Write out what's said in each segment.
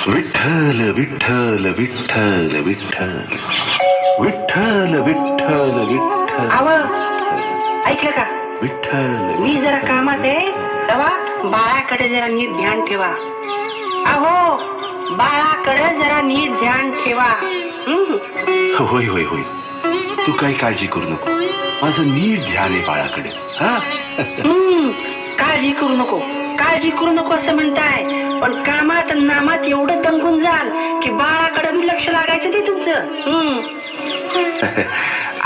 विठ्ठल विठ्ठल विठ्ठल विठ्ठल विठ्ठल विठ्ठल विठ्ठल आव ऐकलं का? विठ्ठल मी जरा कामात आहे तेव्हा बाळाकडे जरा नीट ध्यान ठेवा. अहो बाळाकडे जरा नीट ध्यान ठेवा. होय होय होय, तू काही काळजी करू नको, माझं नीट ध्यान आहे बाळाकडे. हा काळजी करू नको, काळजी करू नको असं म्हणताय, पण कामात नामात एवढं दंगून जाल की बाळाकडे मी लक्ष लागायचं ते तुमचं.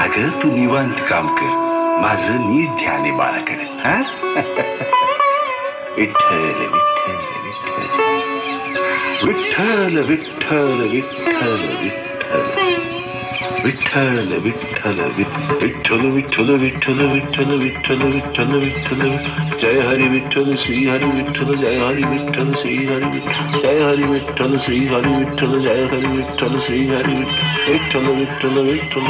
अगं तू निवांत काम कर, माझं नीट ध्यान आहे बाळाकडे. हा विठ्ठल विठ्ठल विठ्ठल विठ्ठल विठ्ठल विठ्ठल विठ्ठल विठ्ठल विठ्ठल विठ्ठल विठ्ठल विठ्ठल विठ्ठल विठ्ठल जय हरी विठ्ठल श्री हरी विठ्ठल जय हरी विठ्ठल श्री हरी विठ्ठल जय हरी विठ्ठल श्री हरी विठ्ठल जय हरी विठ्ठल श्री हरी विठ्ठल विठ्ठल विठ्ठल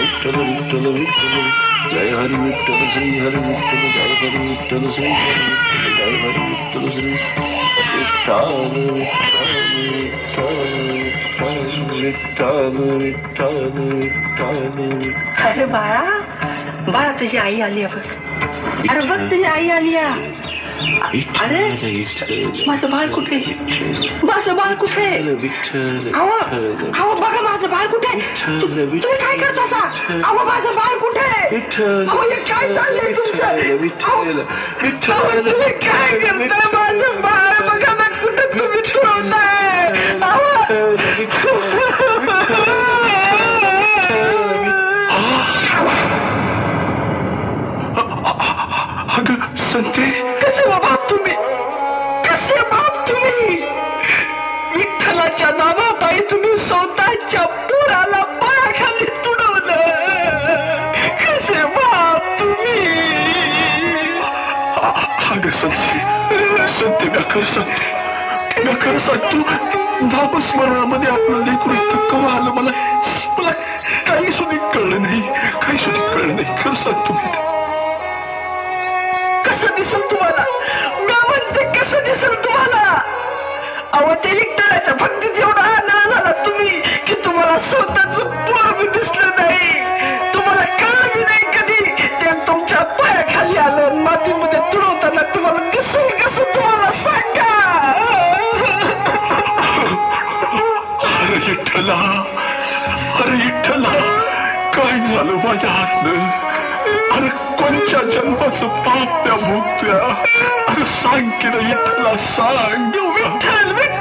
विठ्ठल विठ्ठल विठ्ठल जय हरी विठ्ठल श्री हरी विठ्ठल जय हरी विठ्ठल श्री हरी विठ्ठल जय हरी विठ्ठल श्री विठ्ठल विठ्ठल विठ्ठल. अरे बाळा, बाळा तुझी आई आली आहे बघ. अरे बघ तुझी आई आली आहे. अरे माझं बाळ कुठे, माझं बाळ कुठे? अहो बघा माझं बाळ कुठे? तुम्ही काय करता? अहो माझं बाळ कुठे? अहो हे काय चाललंय तुमचं? तुम्ही काय करता? माझं बाळ बघा ना कुठे तुम्ही ठेवताय. अगं संते, कसे बाप तुम्ही, कसे बाप तुम्ही? विठ्ठलाच्या नावापायी तुम्ही स्वतःच्या पोराला पायाखाली तुडवलं. कसे बाप तुम्ही? अगं संते, संते मी खरं सांगतो, नामस्मरणामध्ये आपलं लेकरू इतकं कवा आलं, मला काही सुद्धा कळलं नाही, काही सुद्धा कळलं नाही. खरं सांगतो मी. कसं दिसल तुम्हाला? मी म्हणते कसं दिसल तुम्हाला? अहो ते विठ्ठलाच्या भक्तीत एवढा आनंद झाला तुम्ही की तुम्हाला स्वतःच पोर बी दिसलं नाही, तुम्हाला कळलं बी नाही कधी. ते तुमच्या पायाखाली आलं मातीमध्ये तुडवताना तुम्हाला दिसेल कसं तुम्हाला सांगा. अरे विठ्ठला, अरे विठ्ठला, काय झालं माझ्या हातनं? अरे कोणच्या जन्माचं पाप त्या भोगतोय? अरे सांग की रे विठ्ठला, सांग. विठ्ठल विठ्ठल